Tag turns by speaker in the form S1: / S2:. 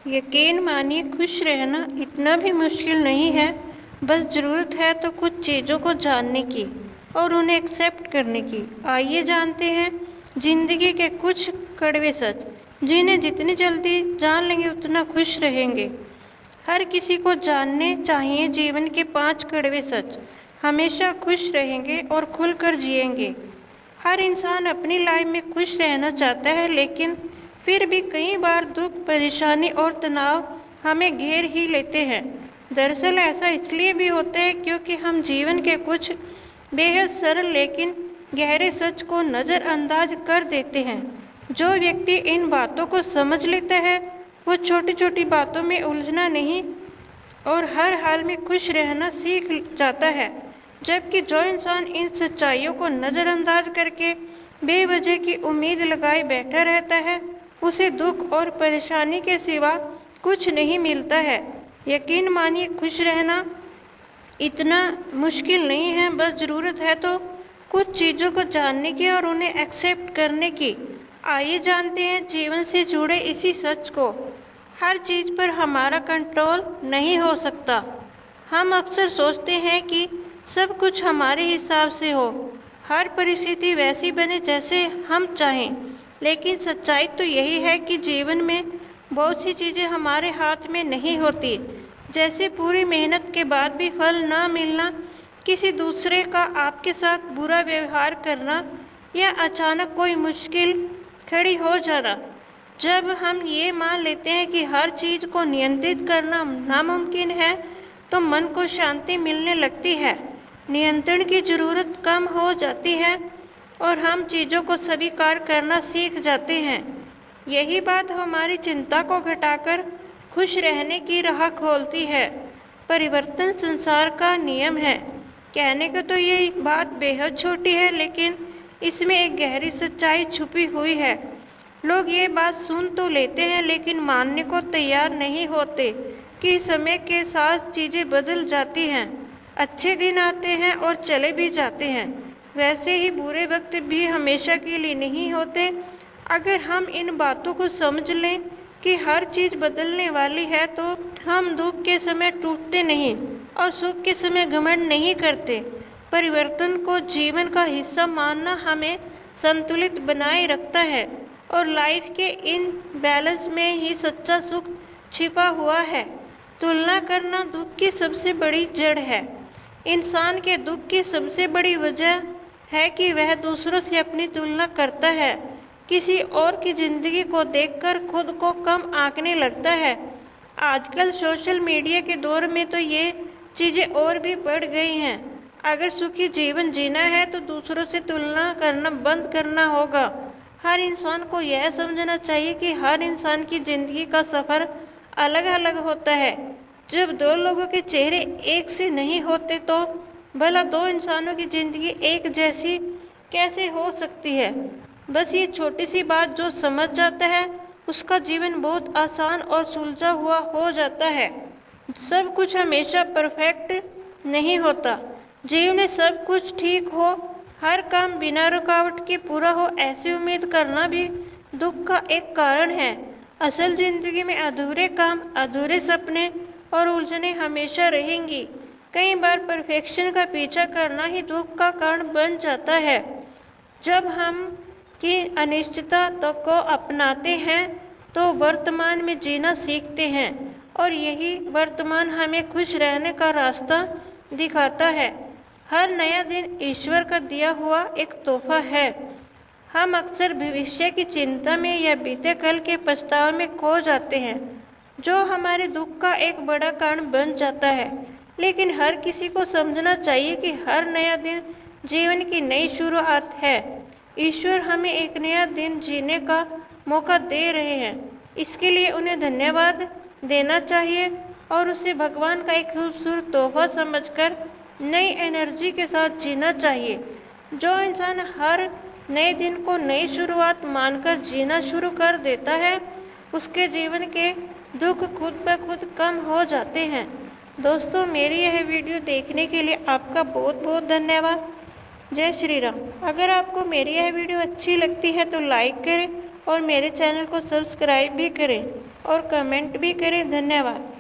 S1: यकीन मानिए, खुश रहना इतना भी मुश्किल नहीं है। बस ज़रूरत है तो कुछ चीज़ों को जानने की और उन्हें एक्सेप्ट करने की। आइए जानते हैं ज़िंदगी के कुछ कड़वे सच, जिन्हें जितनी जल्दी जान लेंगे उतना खुश रहेंगे। हर किसी को जानने चाहिए जीवन के 5 कड़वे सच। हमेशा खुश रहेंगे और खुलकर जिएंगे। हर इंसान अपनी लाइफ में खुश रहना चाहता है, लेकिन फिर भी कई बार दुख, परेशानी और तनाव हमें घेर ही लेते हैं। दरअसल ऐसा इसलिए भी होता है क्योंकि हम जीवन के कुछ बेहद सरल लेकिन गहरे सच को नज़रअंदाज कर देते हैं। जो व्यक्ति इन बातों को समझ लेता है वो छोटी छोटी बातों में उलझना नहीं और हर हाल में खुश रहना सीख जाता है। जबकि जो इंसान इन सच्चाइयों को नज़रअंदाज करके बेवजह की उम्मीद लगाए बैठा रहता है, उसे दुख और परेशानी के सिवा कुछ नहीं मिलता है। यकीन मानिए, खुश रहना इतना मुश्किल नहीं है। बस ज़रूरत है तो कुछ चीज़ों को जानने की और उन्हें एक्सेप्ट करने की। आइए जानते हैं जीवन से जुड़े इसी सच को। हर चीज़ पर हमारा कंट्रोल नहीं हो सकता। हम अक्सर सोचते हैं कि सब कुछ हमारे हिसाब से हो, हर परिस्थिति वैसी बने जैसे हम चाहें। लेकिन सच्चाई तो यही है कि जीवन में बहुत सी चीज़ें हमारे हाथ में नहीं होती, जैसे पूरी मेहनत के बाद भी फल न मिलना, किसी दूसरे का आपके साथ बुरा व्यवहार करना या अचानक कोई मुश्किल खड़ी हो जाना। जब हम ये मान लेते हैं कि हर चीज़ को नियंत्रित करना नामुमकिन है, तो मन को शांति मिलने लगती है, नियंत्रण की ज़रूरत कम हो जाती है और हम चीज़ों को स्वीकार करना सीख जाते हैं। यही बात हमारी चिंता को घटाकर खुश रहने की राह खोलती है। परिवर्तन संसार का नियम है। कहने को तो ये बात बेहद छोटी है, लेकिन इसमें एक गहरी सच्चाई छुपी हुई है। लोग ये बात सुन तो लेते हैं, लेकिन मानने को तैयार नहीं होते कि समय के साथ चीज़ें बदल जाती हैं। अच्छे दिन आते हैं और चले भी जाते हैं। वैसे ही बुरे वक्त भी हमेशा के लिए नहीं होते। अगर हम इन बातों को समझ लें कि हर चीज़ बदलने वाली है, तो हम दुख के समय टूटते नहीं और सुख के समय घमंड नहीं करते। परिवर्तन को जीवन का हिस्सा मानना हमें संतुलित बनाए रखता है और लाइफ के इन बैलेंस में ही सच्चा सुख छिपा हुआ है। तुलना करना दुख की सबसे बड़ी जड़ है। इंसान के दुख की सबसे बड़ी वजह है कि वह दूसरों से अपनी तुलना करता है। किसी और की ज़िंदगी को देखकर खुद को कम आंकने लगता है। आजकल सोशल मीडिया के दौर में तो ये चीज़ें और भी बढ़ गई हैं। अगर सुखी जीवन जीना है तो दूसरों से तुलना करना बंद करना होगा। हर इंसान को यह समझना चाहिए कि हर इंसान की ज़िंदगी का सफ़र अलग अलग होता है। जब दो लोगों के चेहरे एक से नहीं होते, तो भला दो इंसानों की ज़िंदगी एक जैसी कैसे हो सकती है। बस ये छोटी सी बात जो समझ जाता है, उसका जीवन बहुत आसान और सुलझा हुआ हो जाता है। सब कुछ हमेशा परफेक्ट नहीं होता। जीवन में सब कुछ ठीक हो, हर काम बिना रुकावट के पूरा हो, ऐसी उम्मीद करना भी दुख का एक कारण है। असल ज़िंदगी में अधूरे काम, अधूरे सपने और उलझने हमेशा रहेंगी। कई बार परफेक्शन का पीछा करना ही दुख का कारण बन जाता है। जब हम की अनिश्चितता को अपनाते हैं तो वर्तमान में जीना सीखते हैं, और यही वर्तमान हमें खुश रहने का रास्ता दिखाता है। हर नया दिन ईश्वर का दिया हुआ एक तोहफा है। हम अक्सर भविष्य की चिंता में या बीते कल के पछतावे में खो जाते हैं, जो हमारे दुख का एक बड़ा कारण बन जाता है। लेकिन हर किसी को समझना चाहिए कि हर नया दिन जीवन की नई शुरुआत है। ईश्वर हमें एक नया दिन जीने का मौका दे रहे हैं, इसके लिए उन्हें धन्यवाद देना चाहिए और उसे भगवान का एक खूबसूरत तोहफा समझकर नई एनर्जी के साथ जीना चाहिए। जो इंसान हर नए दिन को नई शुरुआत मानकर जीना शुरू कर देता है, उसके जीवन के दुख खुद ब खुद कम हो जाते हैं। दोस्तों, मेरी यह वीडियो देखने के लिए आपका बहुत बहुत धन्यवाद। जय श्री राम। अगर आपको मेरी यह वीडियो अच्छी लगती है तो लाइक करें और मेरे चैनल को सब्सक्राइब भी करें। और कमेंट भी करें। धन्यवाद।